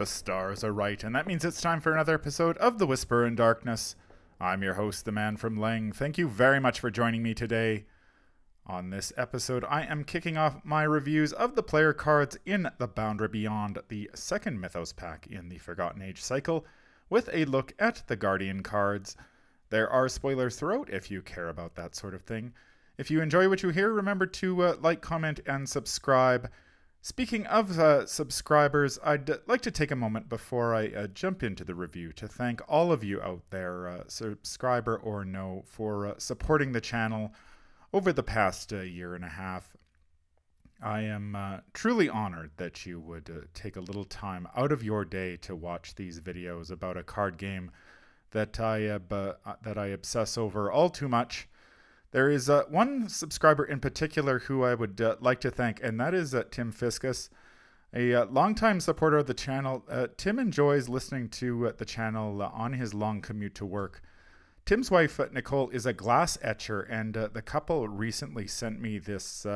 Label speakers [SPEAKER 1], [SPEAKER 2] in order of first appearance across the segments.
[SPEAKER 1] The stars are right, and that means it's time for another episode of The Whisper in Darkness. I'm your host, the man from Leng. Thank you very much for joining me today. On this episode, I am kicking off my reviews of the player cards in the Boundary Beyond, the second Mythos pack in the Forgotten Age cycle, with a look at the Guardian cards. There are spoilers throughout if you care about that sort of thing. If you enjoy what you hear, remember to like, comment, and subscribe. Speaking of subscribers, I'd like to take a moment before I jump into the review to thank all of you out there, subscriber or no, for supporting the channel over the past year and a half. I am truly honored that you would take a little time out of your day to watch these videos about a card game that I obsess over all too much. There is one subscriber in particular who I would like to thank, and that is Tim Fiscus, a longtime supporter of the channel. Tim enjoys listening to the channel on his long commute to work. Tim's wife, Nicole, is a glass etcher, and the couple recently sent me this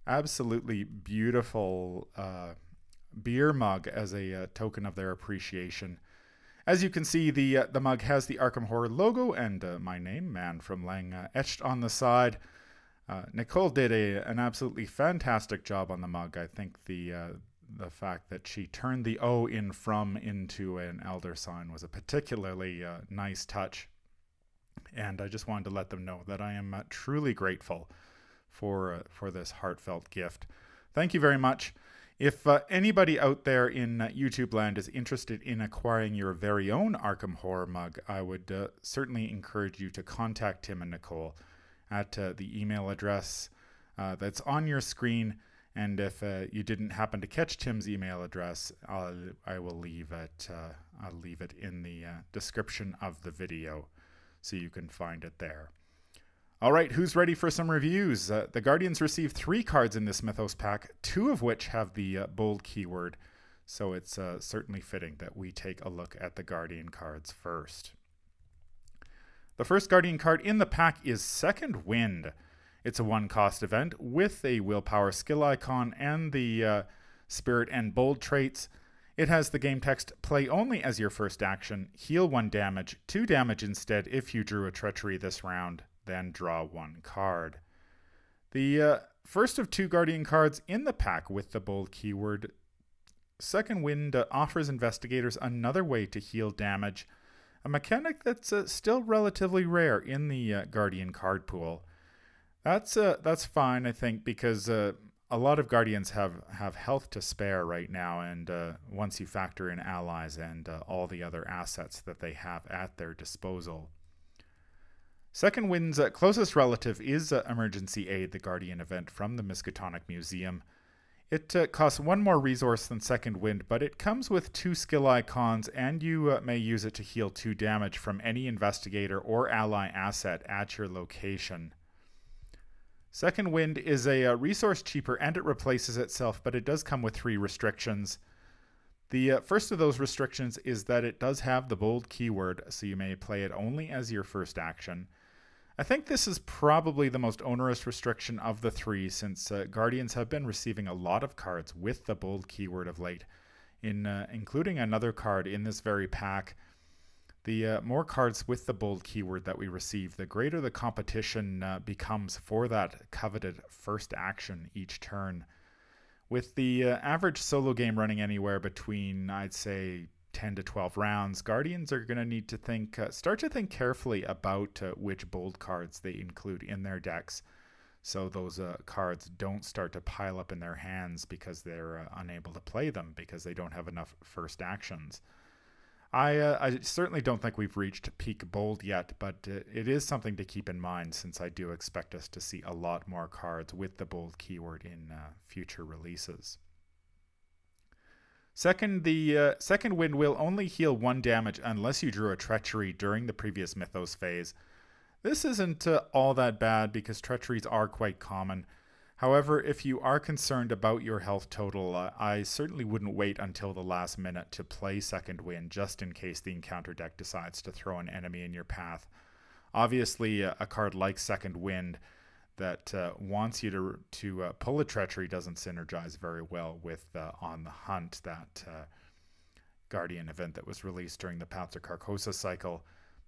[SPEAKER 1] absolutely beautiful beer mug as a token of their appreciation. As you can see, the mug has the Arkham Horror logo and my name, Man from Leng, etched on the side. Nicole did an absolutely fantastic job on the mug. I think the fact that she turned the O in from into an elder sign was a particularly nice touch. And I just wanted to let them know that I am truly grateful for this heartfelt gift. Thank you very much. If anybody out there in YouTube land is interested in acquiring your very own Arkham Horror mug, I would certainly encourage you to contact Tim and Nicole at the email address that's on your screen. And if you didn't happen to catch Tim's email address, I will leave it. I'll leave it in the description of the video, so you can find it there. All right, who's ready for some reviews? The Guardians received 3 cards in this Mythos pack, 2 of which have the bold keyword, so it's certainly fitting that we take a look at the Guardian cards first. The first Guardian card in the pack is Second Wind. It's a 1-cost event with a willpower skill icon and the spirit and bold traits. It has the game text, play only as your first action, heal 1 damage, 2 damage instead if you drew a treachery this round, then draw 1 card. The first of 2 Guardian cards in the pack with the bold keyword. Second Wind offers investigators another way to heal damage, a mechanic that's still relatively rare in the Guardian card pool. That's fine, I think, because a lot of Guardians have health to spare right now, and once you factor in allies and all the other assets that they have at their disposal. Second Wind's closest relative is Emergency Aid, the Guardian event from the Miskatonic Museum. It costs 1 more resource than Second Wind, but it comes with 2 skill icons, and you may use it to heal 2 damage from any investigator or ally asset at your location. Second Wind is a resource cheaper, and it replaces itself, but it does come with 3 restrictions. The first of those restrictions is that it does have the bold keyword, so you may play it only as your first action. I think this is probably the most onerous restriction of the 3, since Guardians have been receiving a lot of cards with the bold keyword of late, including another card in this very pack. The more cards with the bold keyword that we receive, the greater the competition becomes for that coveted first action each turn. With the average solo game running anywhere between, I'd say, 10 to 12 rounds, Guardians are going to need to start to think carefully about which bold cards they include in their decks, so those cards don't start to pile up in their hands because they're unable to play them because they don't have enough first actions. I certainly don't think we've reached peak bold yet, but it is something to keep in mind, since I do expect us to see a lot more cards with the bold keyword in future releases. Second, the Second Wind will only heal 1 damage unless you drew a treachery during the previous Mythos phase. This isn't all that bad because treacheries are quite common. However, if you are concerned about your health total, I certainly wouldn't wait until the last minute to play Second Wind, just in case the encounter deck decides to throw an enemy in your path. Obviously, a card like Second Wind that wants you to pull a treachery doesn't synergize very well with On the Hunt, that Guardian event that was released during the Path to Carcosa cycle.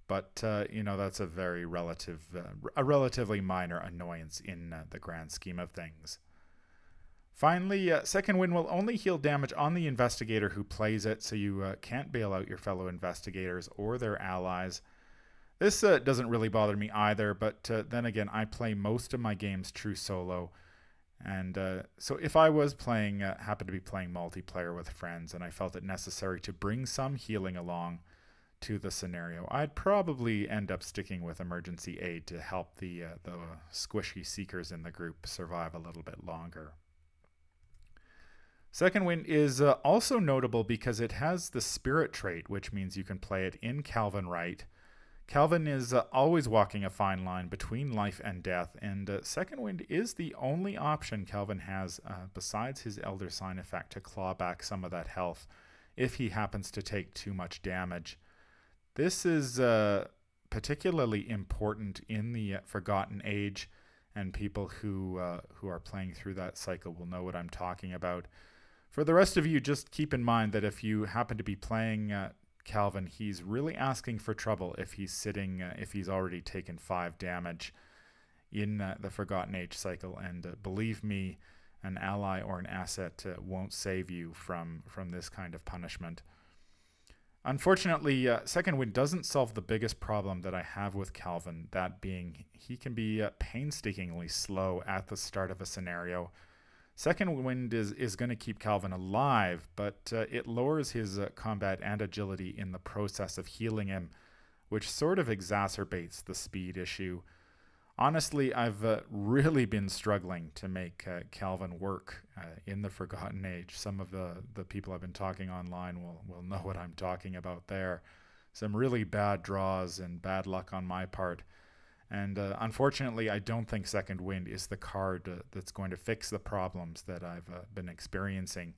[SPEAKER 1] But, that's a relatively minor annoyance in the grand scheme of things. Finally, Second Wind will only heal damage on the investigator who plays it, so you can't bail out your fellow investigators or their allies. This doesn't really bother me either, but then again, I play most of my games true solo. And so if I was happened to be playing multiplayer with friends and I felt it necessary to bring some healing along to the scenario, I'd probably end up sticking with emergency aid to help the squishy seekers in the group survive a little bit longer. Second Wind is also notable because it has the spirit trait, which means you can play it in Calvin right. Calvin is always walking a fine line between life and death, and Second Wind is the only option Calvin has besides his Elder Sign effect to claw back some of that health if he happens to take too much damage. This is particularly important in the Forgotten Age, and people who are playing through that cycle will know what I'm talking about. For the rest of you, just keep in mind that if you happen to be playing Calvin, he's really asking for trouble if he's already taken 5 damage in the Forgotten Age cycle, and believe me, an ally or an asset won't save you from this kind of punishment. Unfortunately, Second Wind doesn't solve the biggest problem that I have with Calvin, that being he can be painstakingly slow at the start of a scenario. Second Wind is going to keep Calvin alive, but it lowers his combat and agility in the process of healing him, which sort of exacerbates the speed issue. Honestly, I've really been struggling to make Calvin work in the Forgotten Age. Some of the people I've been talking online will know what I'm talking about there. Some really bad draws and bad luck on my part. And unfortunately, I don't think Second Wind is the card that's going to fix the problems that I've been experiencing.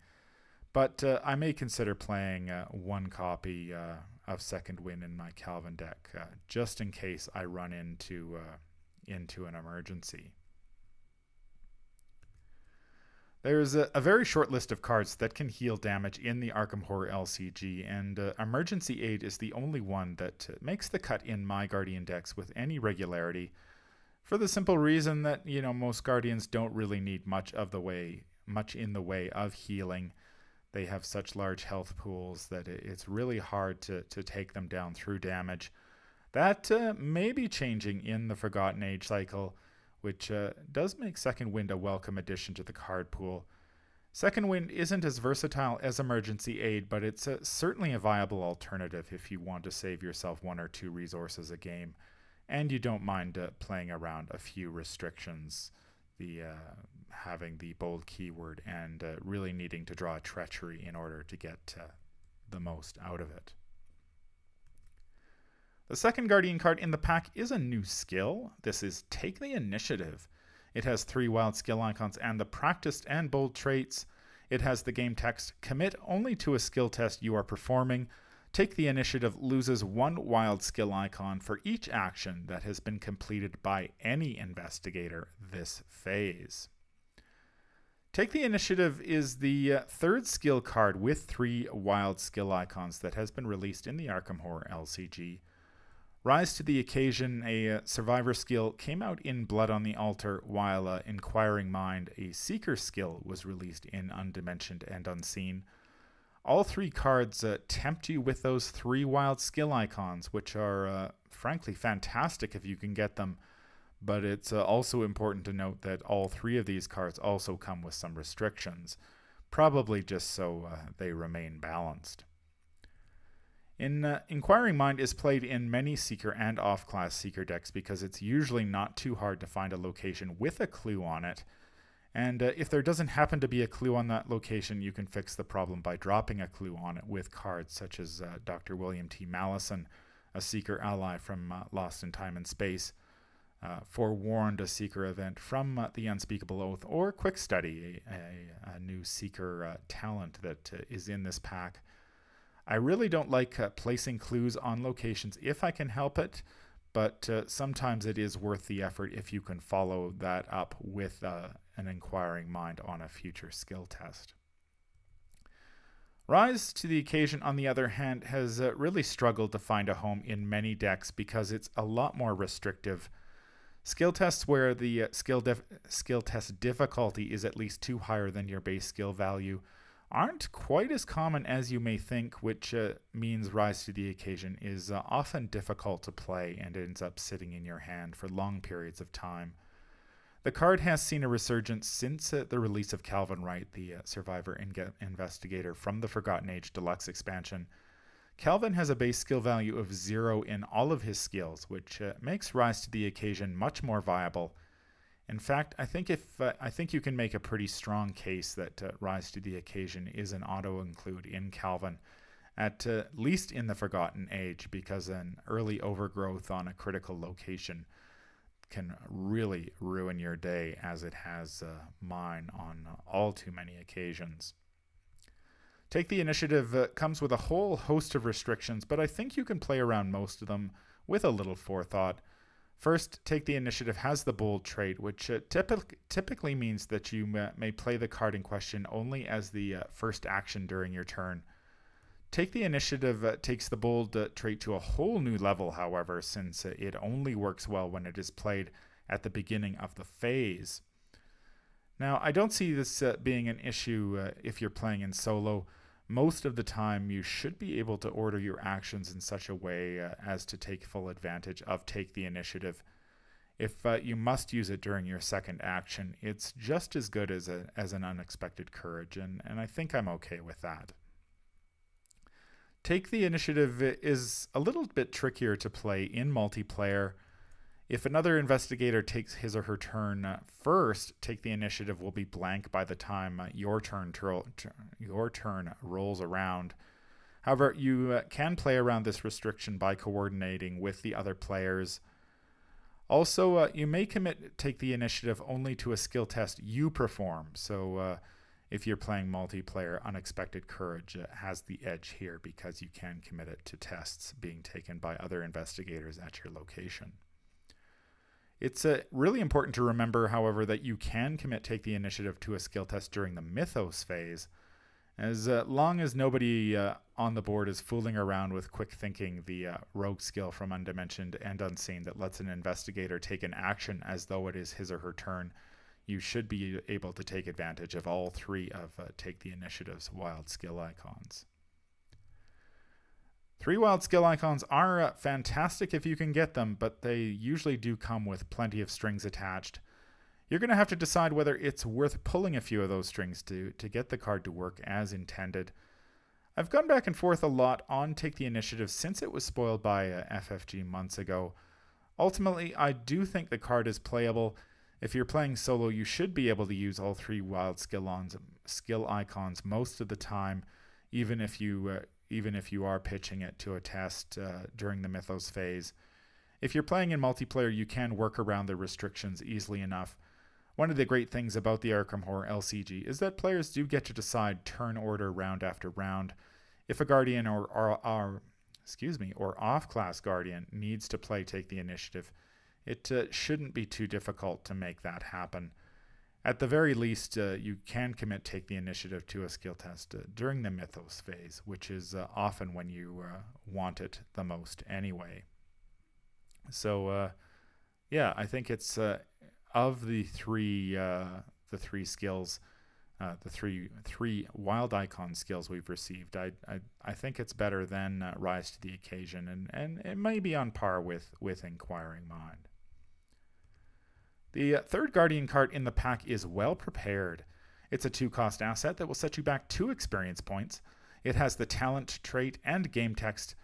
[SPEAKER 1] But I may consider playing one copy of Second Wind in my Calvin deck, just in case I run into an emergency. There's a very short list of cards that can heal damage in the Arkham Horror LCG, and Emergency Aid is the only one that makes the cut in my Guardian decks with any regularity, for the simple reason that, most Guardians don't really need much in the way of healing. They have such large health pools that it's really hard to take them down through damage. That may be changing in the Forgotten Age cycle, which does make Second Wind a welcome addition to the card pool. Second Wind isn't as versatile as Emergency Aid, but it's certainly a viable alternative if you want to save yourself 1 or 2 resources a game, and you don't mind playing around a few restrictions, having the bold keyword and really needing to draw a treachery in order to get the most out of it. The second Guardian card in the pack is a new skill. This is Take the Initiative. It has 3 wild skill icons and the practiced and bold traits. It has the game text, commit only to a skill test you are performing. Take the Initiative loses 1 wild skill icon for each action that has been completed by any investigator this phase. Take the Initiative is the 3rd skill card with 3 wild skill icons that has been released in the Arkham Horror LCG. Rise to the occasion, a survivor skill, came out in Blood on the Altar, while Inquiring Mind, a seeker skill, was released in Undimensioned and Unseen. All 3 cards tempt you with those 3 wild skill icons, which are frankly fantastic if you can get them, but it's also important to note that all 3 of these cards also come with some restrictions, probably just so they remain balanced. Inquiring Mind is played in many Seeker and off-class Seeker decks because it's usually not too hard to find a location with a clue on it, and if there doesn't happen to be a clue on that location, you can fix the problem by dropping a clue on it with cards such as Dr. William T. Mallison, a Seeker ally from Lost in Time and Space, Forewarned, a Seeker event from The Unspeakable Oath, or Quick Study, a new Seeker talent that is in this pack. I really don't like placing clues on locations if I can help it, but sometimes it is worth the effort if you can follow that up with an Inquiring Mind on a future skill test. Rise to the Occasion, on the other hand, has really struggled to find a home in many decks because it's a lot more restrictive. Skill tests where the skill test difficulty is at least 2 higher than your base skill value aren't quite as common as you may think, which means Rise to the Occasion is often difficult to play and ends up sitting in your hand for long periods of time. The card has seen a resurgence since the release of Calvin Wright, the Survivor Investigator from the Forgotten Age Deluxe expansion. Calvin has a base skill value of 0 in all of his skills, which makes Rise to the Occasion much more viable. In fact, I think you can make a pretty strong case that Rise to the Occasion is an auto-include in Calvin, at least in the Forgotten Age, because an early overgrowth on a critical location can really ruin your day, as it has mine on all too many occasions. Take the Initiative comes with a whole host of restrictions, but I think you can play around most of them with a little forethought. First, Take the Initiative has the Bold trait, which typically means that you may play the card in question only as the first action during your turn. Take the Initiative takes the Bold trait to a whole new level, however, since it only works well when it is played at the beginning of the phase. Now, I don't see this being an issue if you're playing in solo. Most of the time, you should be able to order your actions in such a way as to take full advantage of Take the Initiative. If you must use it during your second action, it's just as good as an Unexpected Courage, and I think I'm okay with that. Take the Initiative is a little bit trickier to play in multiplayer. If another investigator takes his or her turn first, Take the Initiative will be blank by the time your turn rolls around. However, you can play around this restriction by coordinating with the other players. Also, you may commit Take the Initiative only to a skill test you perform, so if you're playing multiplayer, Unexpected Courage has the edge here because you can commit it to tests being taken by other investigators at your location. It's really important to remember, however, that you can commit Take the Initiative to a skill test during the Mythos phase, as long as nobody on the board is fooling around with Quick Thinking, the rogue skill from Undimensioned and Unseen that lets an investigator take an action as though it is his or her turn. You should be able to take advantage of all 3 of Take the Initiative's wild skill icons. 3 wild skill icons are fantastic if you can get them, but they usually do come with plenty of strings attached. You're going to have to decide whether it's worth pulling a few of those strings to get the card to work as intended. I've gone back and forth a lot on Take the Initiative since it was spoiled by FFG months ago. Ultimately, I do think the card is playable. If you're playing solo, you should be able to use all 3 wild skill icons most of the time, even if you are pitching it to a test during the Mythos phase. If you're playing in multiplayer, you can work around the restrictions easily enough. One of the great things about the Arkham Horror LCG is that players do get to decide turn order round after round. If a Guardian or off-class Guardian needs to play Take the Initiative, it shouldn't be too difficult to make that happen. At the very least, you can commit Take the Initiative to a skill test during the Mythos phase, which is often when you want it the most anyway. So, yeah, I think it's of the 3 skills, the three wild icon skills we've received. I think it's better than Rise to the Occasion, and it may be on par with Inquiring Mind. The third Guardian card in the pack is Well Prepared. It's a 2-cost asset that will set you back 2 experience points. It has the talent trait and game text.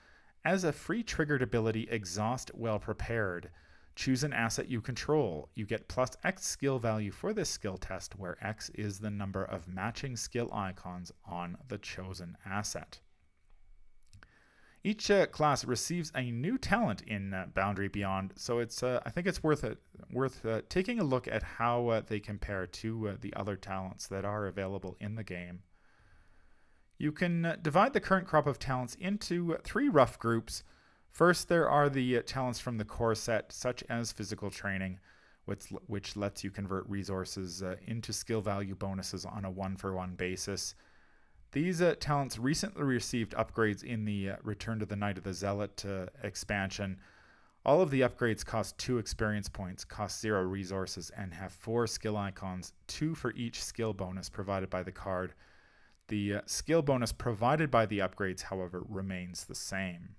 [SPEAKER 1] As a free triggered ability, Exhaust Well Prepared. Choose an asset you control. You get plus X skill value for this skill test, where X is the number of matching skill icons on the chosen asset. Each class receives a new talent in Boundary Beyond, so it's I think it's worth taking a look at how they compare to the other talents that are available in the game. You can divide the current crop of talents into 3 rough groups. First, there are the talents from the core set, such as Physical Training, which lets you convert resources into skill value bonuses on a 1-for-1 basis. These talents recently received upgrades in the Return to the Night of the Zealot expansion. All of the upgrades cost 2 experience points, cost 0 resources, and have 4 skill icons, 2 for each skill bonus provided by the card. The skill bonus provided by the upgrades, however, remains the same.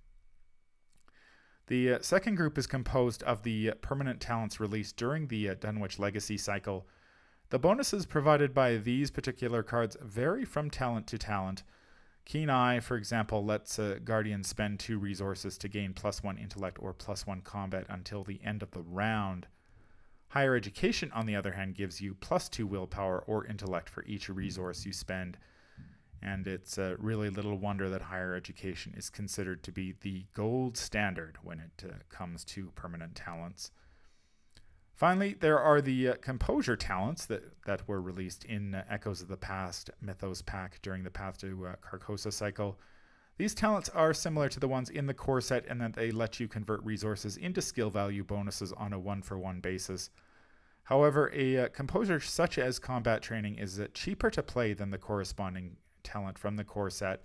[SPEAKER 1] The second group is composed of the permanent talents released during the Dunwich Legacy cycle. The bonuses provided by these particular cards vary from talent to talent. Keen Eye, for example, lets Guardians spend 2 resources to gain +1 intellect or +1 combat until the end of the round. Higher Education, on the other hand, gives you +2 willpower or intellect for each resource you spend. And it's really little wonder that Higher Education is considered to be the gold standard when it comes to permanent talents. Finally, there are the Composure talents that were released in Echoes of the Past Mythos pack during the Path to Carcosa cycle. These talents are similar to the ones in the core set in that they let you convert resources into skill value bonuses on a 1-for-1 basis. However, a Composure such as Combat Training is cheaper to play than the corresponding talent from the core set.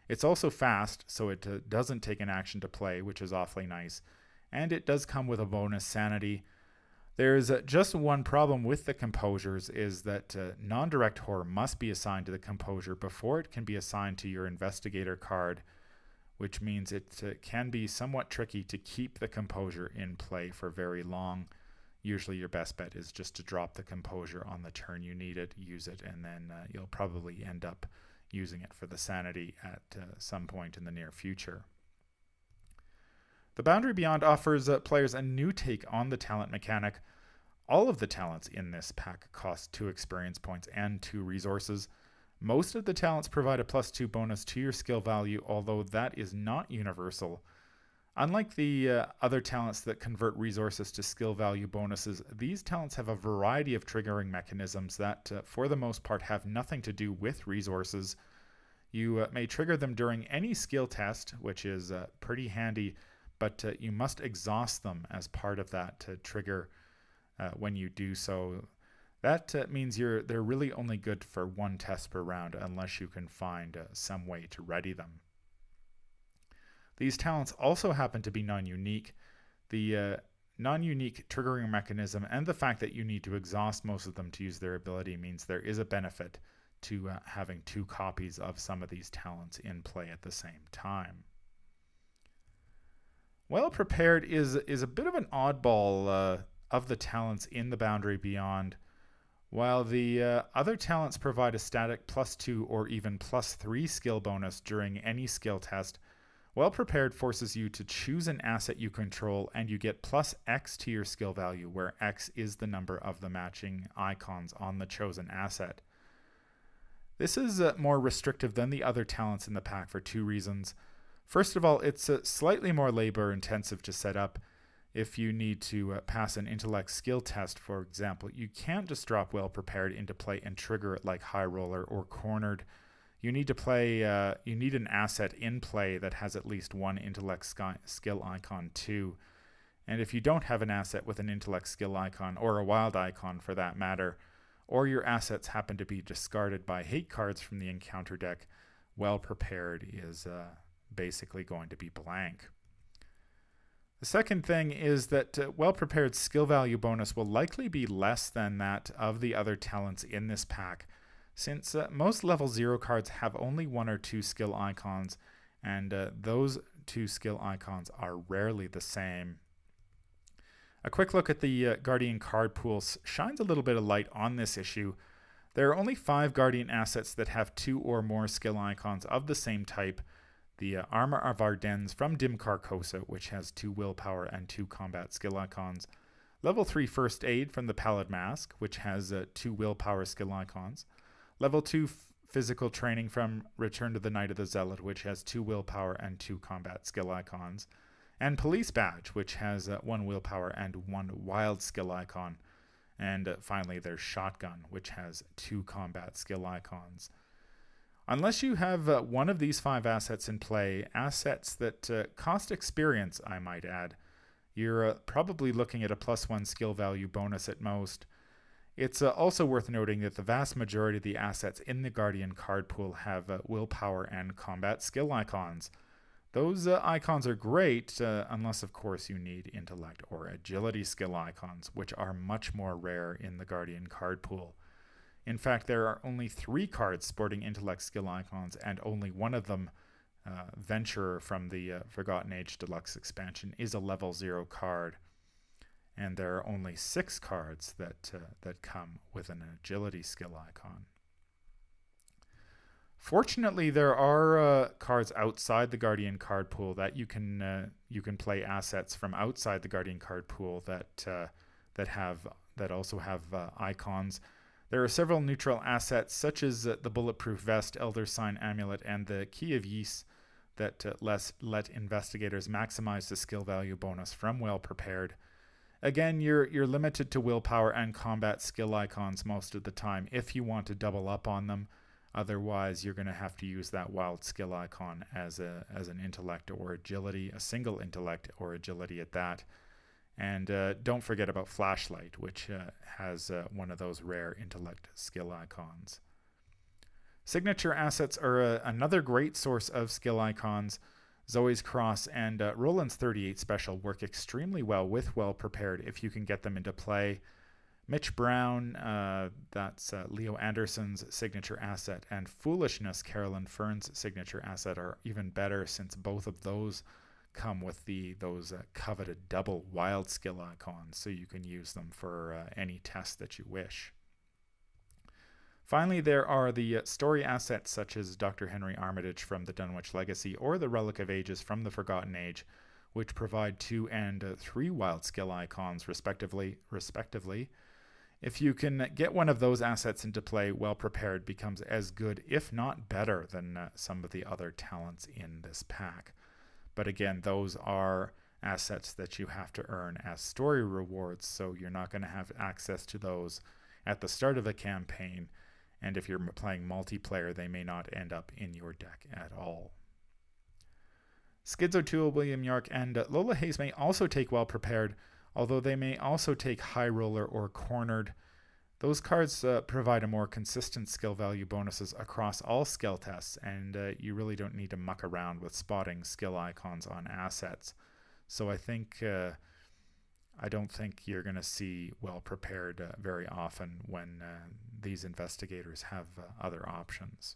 [SPEAKER 1] It's also fast, so it doesn't take an action to play, which is awfully nice. And it does come with a bonus sanity. There's just one problem with the Composures is that non-direct horror must be assigned to the Composure before it can be assigned to your Investigator card, which means it can be somewhat tricky to keep the Composure in play for very long. Usually your best bet is just to drop the Composure on the turn you need it, use it, and then you'll probably end up using it for the sanity at some point in the near future. The Boundary Beyond offers players a new take on the talent mechanic. All of the talents in this pack cost 2 experience points and 2 resources. Most of the talents provide a +2 bonus to your skill value, although that is not universal. Unlike the other talents that convert resources to skill value bonuses, these talents have a variety of triggering mechanisms that, for the most part, have nothing to do with resources. You may trigger them during any skill test, which is pretty handy, but you must exhaust them as part of that trigger when you do so. That means they're really only good for 1 test per round unless you can find some way to ready them. These talents also happen to be non-unique. The non-unique triggering mechanism and the fact that you need to exhaust most of them to use their ability means there is a benefit to having 2 copies of some of these talents in play at the same time. Well Prepared is a bit of an oddball of the talents in the Boundary Beyond. While the other talents provide a static +2 or even +3 skill bonus during any skill test, Well Prepared forces you to choose an asset you control and you get +X to your skill value, where X is the number of the matching icons on the chosen asset. This is more restrictive than the other talents in the pack for 2 reasons. First of all, it's slightly more labor intensive to set up. If you need to pass an intellect skill test, for example, you can't just drop Well Prepared into play and trigger it like High Roller or Cornered. You need to play. You need an asset in play that has at least 1 intellect skill icon too. And if you don't have an asset with an intellect skill icon, or a wild icon for that matter, or your assets happen to be discarded by hate cards from the encounter deck, Well Prepared is basically going to be blank. The second thing is that Well Prepared's skill value bonus will likely be less than that of the other talents in this pack, since most level 0 cards have only 1 or 2 skill icons, and those 2 skill icons are rarely the same. A quick look at the Guardian card pools shines a little bit of light on this issue. There are only 5 Guardian assets that have 2 or more skill icons of the same type. The Armor of Ardennes from Dim Carcosa, which has 2 willpower and 2 combat skill icons. Level 3 First Aid from the Pallid Mask, which has 2 willpower skill icons. Level 2 Physical Training from Return to the Night of the Zealot, which has 2 willpower and 2 combat skill icons. And Police Badge, which has 1 willpower and 1 wild skill icon. And finally, there's Shotgun, which has 2 combat skill icons. Unless you have one of these 5 assets in play, assets that cost experience, I might add, you're probably looking at a +1 skill value bonus at most. It's also worth noting that the vast majority of the assets in the Guardian card pool have willpower and combat skill icons. Those icons are great, unless of course you need intellect or agility skill icons, which are much more rare in the Guardian card pool. In fact, there are only 3 cards sporting intellect skill icons, and only one of them, Venturer from the Forgotten Age Deluxe expansion, is a level 0 card. And there are only 6 cards that come with an agility skill icon. Fortunately, there are cards outside the Guardian card pool that you can play assets from outside the Guardian card pool that also have icons. There are several neutral assets such as the Bulletproof Vest, Elder Sign Amulet, and the Key of Ys that let investigators maximize the skill value bonus from Well Prepared. Again, you're limited to willpower and combat skill icons most of the time if you want to double up on them. Otherwise, you're going to have to use that wild skill icon as an intellect or agility, a single intellect or agility at that. And don't forget about Flashlight, which has one of those rare intellect skill icons. Signature assets are another great source of skill icons. Zoe's Cross and Roland's 38 Special work extremely well with Well Prepared if you can get them into play. Mitch Brown, that's Leo Anderson's signature asset, and Foolishness, Carolyn Fern's signature asset, are even better since both of those come with those coveted double wild skill icons, so you can use them for any test that you wish. Finally, there are the story assets such as Dr. Henry Armitage from the Dunwich Legacy or the Relic of Ages from the Forgotten Age, which provide 2 and 3 wild skill icons respectively. If you can get one of those assets into play, Well Prepared becomes as good, if not better, than some of the other talents in this pack. But again, those are assets that you have to earn as story rewards, so you're not going to have access to those at the start of a campaign. And if you're playing multiplayer, they may not end up in your deck at all. Skids O'Toole, William York, and Lola Hayes may also take Well Prepared, although they may also take High Roller or Cornered. Those cards provide a more consistent skill value bonuses across all skill tests, and you really don't need to muck around with spotting skill icons on assets. So I don't think you're going to see Well Prepared very often when these investigators have other options.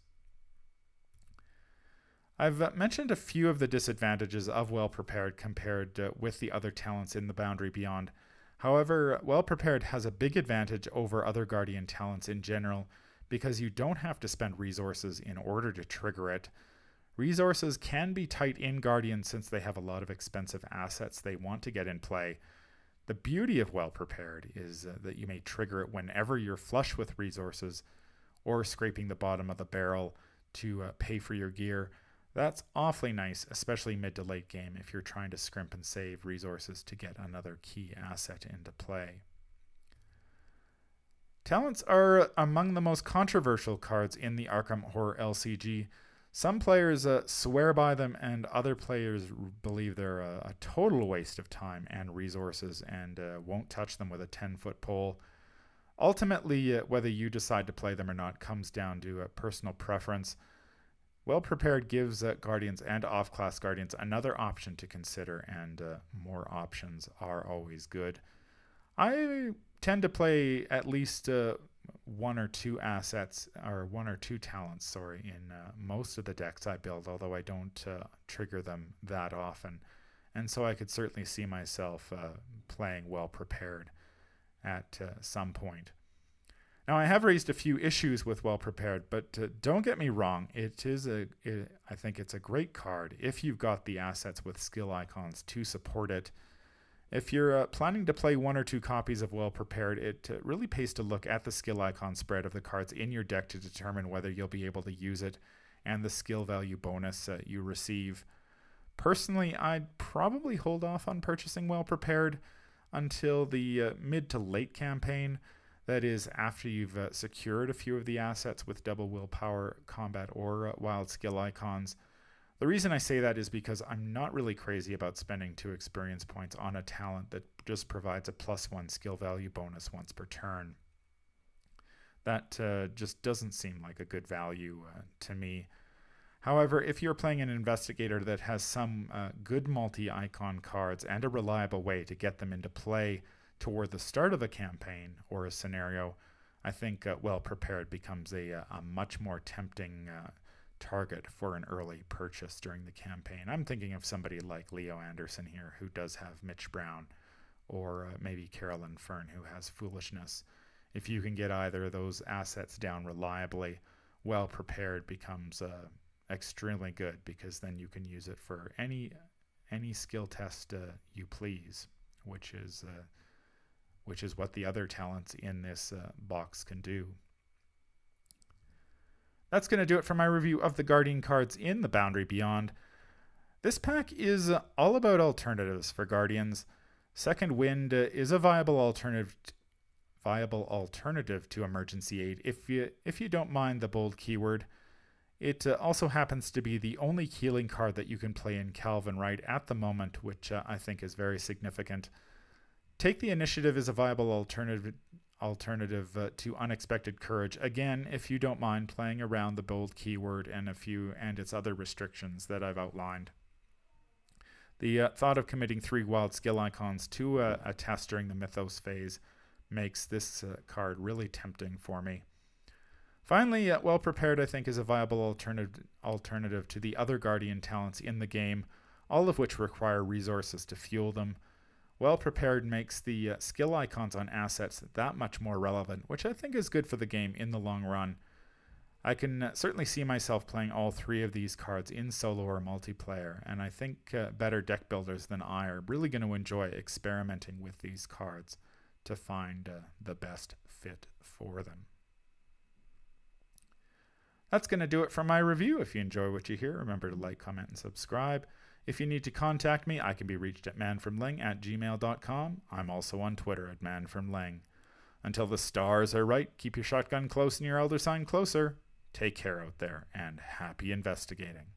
[SPEAKER 1] I've mentioned a few of the disadvantages of Well Prepared compared with the other talents in the Boundary Beyond. However, Well Prepared has a big advantage over other Guardian talents in general because you don't have to spend resources in order to trigger it. Resources can be tight in Guardian since they have a lot of expensive assets they want to get in play. The beauty of Well Prepared is that you may trigger it whenever you're flush with resources or scraping the bottom of the barrel to pay for your gear. That's awfully nice, especially mid to late game if you're trying to scrimp and save resources to get another key asset into play. Talents are among the most controversial cards in the Arkham Horror LCG. Some players swear by them, and other players believe they're a total waste of time and resources and won't touch them with a 10-foot pole. Ultimately, whether you decide to play them or not comes down to personal preference. Well Prepared gives Guardians and off-class Guardians another option to consider, and more options are always good. I tend to play at least 1 or 2 assets, or 1 or 2 talents, in most of the decks I build, although I don't trigger them that often. And so I could certainly see myself playing Well Prepared at some point. Now, I have raised a few issues with Well Prepared, but don't get me wrong, I think it's a great card if you've got the assets with skill icons to support it. If you're planning to play 1 or 2 copies of Well Prepared, it really pays to look at the skill icon spread of the cards in your deck to determine whether you'll be able to use it and the skill value bonus you receive. Personally, I'd probably hold off on purchasing Well Prepared until the mid to late campaign. That is, after you've secured a few of the assets with double willpower, combat, or wild skill icons. The reason I say that is because I'm not really crazy about spending 2 experience points on a talent that just provides a +1 skill value bonus once per turn. That just doesn't seem like a good value to me. However, if you're playing an investigator that has some good multi-icon cards and a reliable way to get them into play toward the start of a campaign or a scenario, I think well prepared becomes a much more tempting target for an early purchase during the campaign. I'm thinking of somebody like Leo Anderson here, who does have Mitch Brown, or maybe Carolyn Fern, who has Foolishness. If you can get either of those assets down reliably, well prepared becomes extremely good, because then you can use it for any skill test you please, which is what the other talents in this box can do. That's going to do it for my review of the Guardian cards in the Boundary Beyond. This pack is all about alternatives for Guardians. Second Wind is a viable alternative to emergency aid if you don't mind the bold keyword. It also happens to be the only healing card that you can play in Calvin Wright at the moment, which I think is very significant. Take the Initiative is a viable alternative to Unexpected Courage, again, if you don't mind playing around the bold keyword and its other restrictions that I've outlined. The thought of committing 3 wild skill icons to a test during the Mythos phase makes this card really tempting for me. Finally, Well Prepared, I think, is a viable alternative to the other Guardian talents in the game, all of which require resources to fuel them. Well Prepared makes the skill icons on assets that much more relevant, which I think is good for the game in the long run. I can certainly see myself playing all 3 of these cards in solo or multiplayer, and I think better deck builders than I are really going to enjoy experimenting with these cards to find the best fit for them. That's going to do it for my review. If you enjoy what you hear, remember to like, comment, and subscribe. If you need to contact me, I can be reached at manfromling@gmail.com. I'm also on Twitter at manfromling. Until the stars are right, keep your shotgun close and your elder sign closer. Take care out there, and happy investigating.